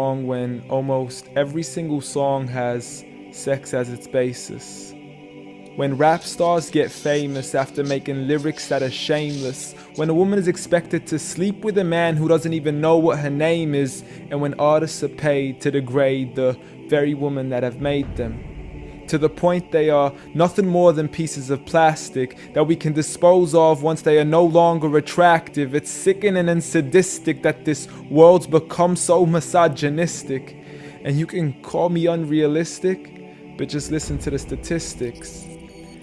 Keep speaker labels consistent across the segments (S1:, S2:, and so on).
S1: when almost every single song has sex as its basis. When rap stars get famous after making lyrics that are shameless. When a woman is expected to sleep with a man who doesn't even know what her name is. And when artists are paid to degrade the very women that have made them. To the point they are nothing more than pieces of plastic that we can dispose of once they are no longer attractive. It's sickening and sadistic that this world's become so misogynistic. And you can call me unrealistic, but just listen to the statistics.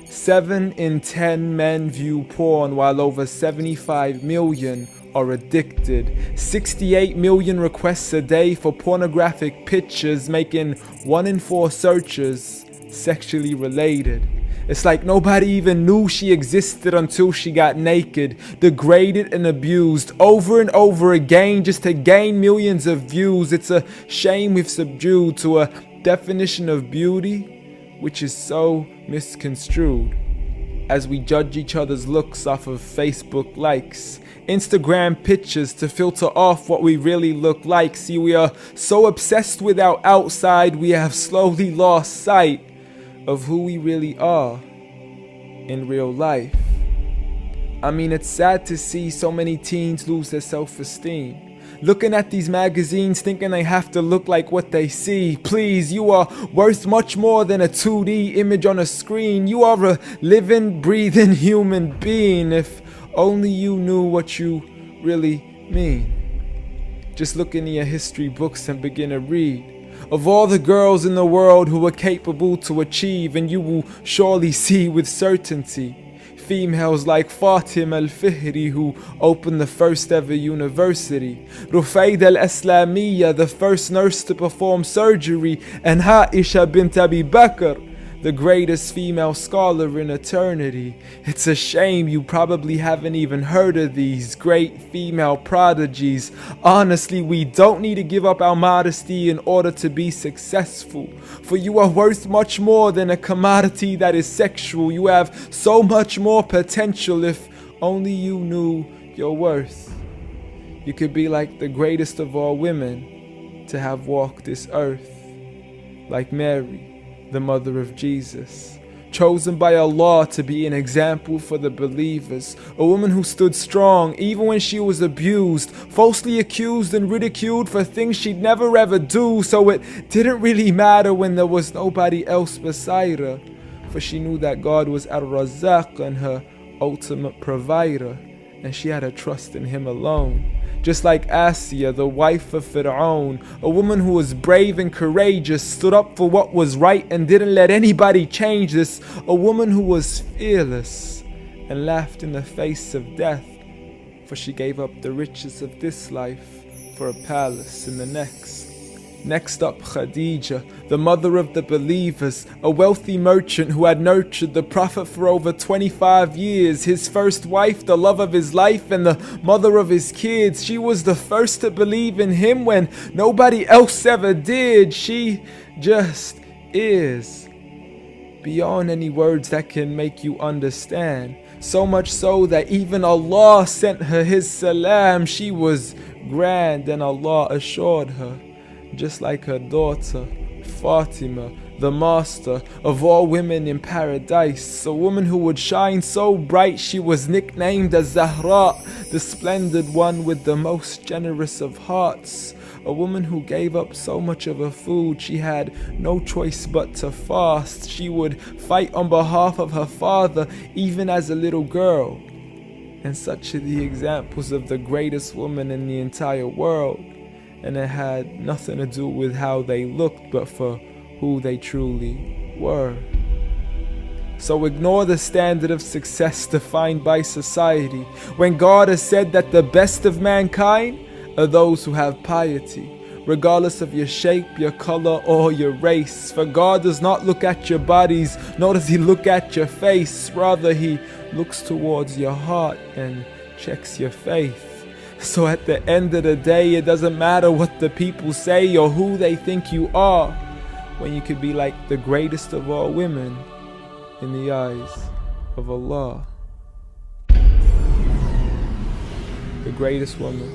S1: 7 in 10 men view porn, while over 75 million are addicted. 68 million requests a day for pornographic pictures, making 1 in 4 searches sexually related. It's like nobody even knew she existed until she got naked, degraded and abused over and over again just to gain millions of views. It's a shame we've subdued to a definition of beauty which is so misconstrued, as we judge each other's looks off of Facebook likes, Instagram pictures to filter off what we really look like. See, we are so obsessed with our outside, we have slowly lost sight of who we really are in real life. I mean, it's sad to see so many teens lose their self-esteem. Looking at these magazines thinking they have to look like what they see. Please, you are worth much more than a 2D image on a screen. You are a living, breathing human being. If only you knew what you really mean. Just look into your history books and begin to read of all the girls in the world who were capable to achieve, and you will surely see with certainty females like Fatima al-Fihri, who opened the first ever university, Rufayda al-Islamiyya, the first nurse to perform surgery, and Aisha bint Abi Bakr, the greatest female scholar in eternity. It's a shame you probably haven't even heard of these great female prodigies. Honestly, we don't need to give up our modesty in order to be successful. For you are worth much more than a commodity that is sexual. You have so much more potential if only you knew your worth. You could be like the greatest of all women to have walked this earth, like Mary, the mother of Jesus, chosen by Allah to be an example for the believers, a woman who stood strong even when she was abused, falsely accused and ridiculed for things she'd never ever do, so it didn't really matter when there was nobody else beside her, for she knew that God was Ar-Razzaq and her ultimate provider, and she had a trust in Him alone. Just like Asiya, the wife of Fir'aun, a woman who was brave and courageous, stood up for what was right and didn't let anybody change this, a woman who was fearless and laughed in the face of death, for she gave up the riches of this life for a palace in the next. Next up, Khadija, the mother of the believers, a wealthy merchant who had nurtured the Prophet for over 25 years, his first wife, the love of his life, and the mother of his kids. She was the first to believe in him when nobody else ever did. She just is, beyond any words that can make you understand. So much so that even Allah sent her His salam. She was grand and Allah assured her, just like her daughter, Fatima, the master of all women in paradise, a woman who would shine so bright she was nicknamed as Zahra, the splendid one with the most generous of hearts, a woman who gave up so much of her food she had no choice but to fast. She would fight on behalf of her father even as a little girl. And such are the examples of the greatest woman in the entire world. And it had nothing to do with how they looked, but for who they truly were. So ignore the standard of success defined by society, when God has said that the best of mankind are those who have piety, regardless of your shape, your color, or your race. For God does not look at your bodies, nor does He look at your face. Rather, He looks towards your heart and checks your faith. So at the end of the day, it doesn't matter what the people say or who they think you are, when you could be like the greatest of all women in the eyes of Allah. The greatest woman.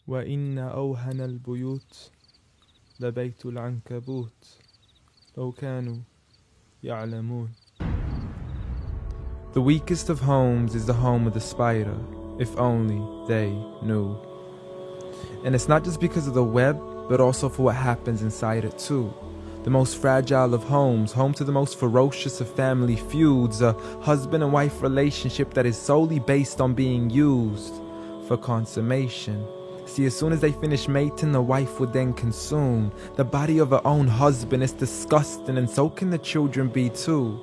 S1: وإن أوهن البيوت لبيت العنكبوت لو كانوا يعلمون. The weakest of homes is the home of the spider, if only they knew. And it's not just because of the web, but also for what happens inside it too. The most fragile of homes, home to the most ferocious of family feuds, a husband and wife relationship that is solely based on being used for consummation. See, as soon as they finish mating, the wife would then consume the body of her own husband. It's disgusting, and so can the children be too.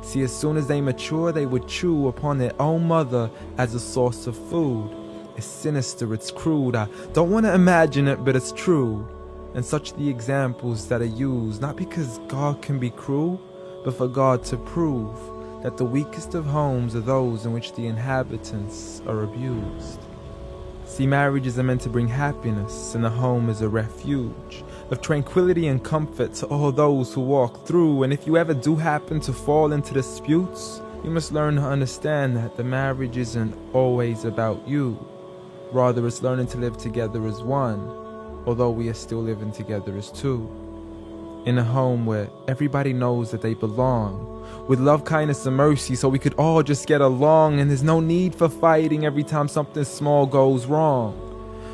S1: See, as soon as they mature, they would chew upon their own mother as a source of food. It's sinister, it's crude. I don't want to imagine it, but it's true. And such the examples that are used, not because God can be cruel, but for God to prove that the weakest of homes are those in which the inhabitants are abused. See, marriages are meant to bring happiness, and the home is a refuge of tranquility and comfort to all those who walk through. And if you ever do happen to fall into disputes, you must learn to understand that the marriage isn't always about you. Rather, it's learning to live together as one, although we are still living together as two. In a home where everybody knows that they belong, with love, kindness, and mercy, so we could all just get along, and there's no need for fighting every time something small goes wrong.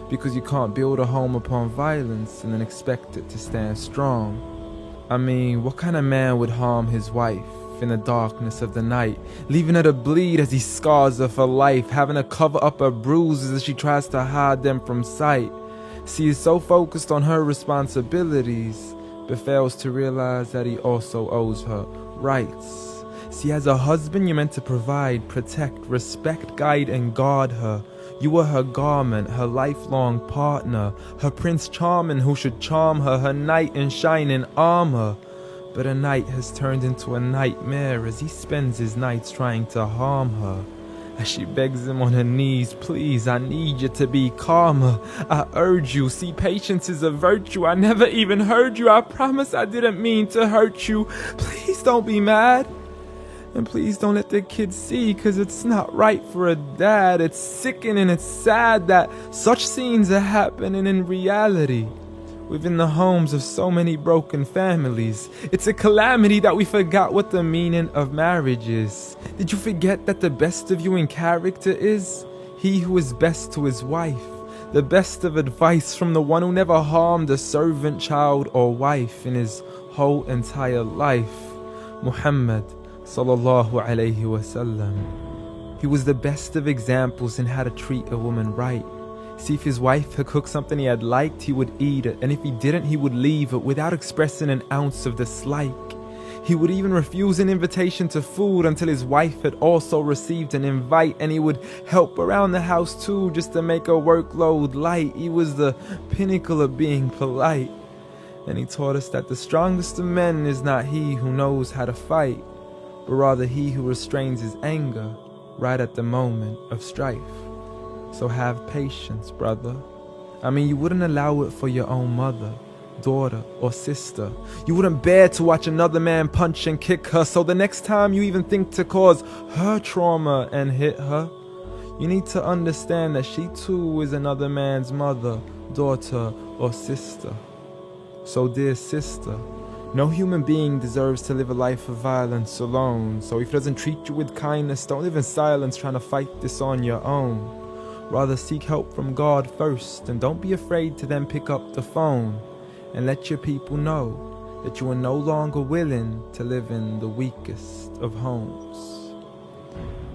S1: Because you can't build a home upon violence and then expect it to stand strong. I mean, what kind of man would harm his wife in the darkness of the night, leaving her to bleed as he scars her for life, having to cover up her bruises as she tries to hide them from sight? See, he's so focused on her responsibilities, but fails to realize that he also owes her rights. See, as a husband, you're meant to provide, protect, respect, guide, and guard her. You are her garment, her lifelong partner, her Prince Charming who should charm her, her knight in shining armor. But a night has turned into a nightmare as he spends his nights trying to harm her. As she begs him on her knees, please, I need you to be calmer. I urge you, see, patience is a virtue. I never even heard you. I promise I didn't mean to hurt you. Please don't be mad. And please don't let the kids see, cause it's not right for a dad. It's sickening, it's sad that such scenes are happening in reality within the homes of so many broken families. It's a calamity that we forgot what the meaning of marriage is. Did you forget that the best of you in character is he who is best to his wife? The best of advice from the one who never harmed a servant, child, or wife in his whole entire life. Muhammad sallallahu alayhi wasallam. He was the best of examples in how to treat a woman right. See, if his wife had cooked something he had liked, he would eat it, and if he didn't, he would leave it without expressing an ounce of dislike. He would even refuse an invitation to food until his wife had also received an invite, and he would help around the house too, just to make her workload light. He was the pinnacle of being polite. And he taught us that the strongest of men is not he who knows how to fight, but rather he who restrains his anger right at the moment of strife. So have patience, brother. I mean, you wouldn't allow it for your own mother, daughter, or sister. You wouldn't bear to watch another man punch and kick her, so the next time you even think to cause her trauma and hit her, you need to understand that she too is another man's mother, daughter, or sister. So dear sister, no human being deserves to live a life of violence alone. So if he doesn't treat you with kindness, don't live in silence trying to fight this on your own. Rather seek help from God first, and don't be afraid to then pick up the phone and let your people know that you are no longer willing to live in the weakest of homes.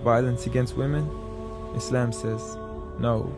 S1: Violence against women? Islam says no.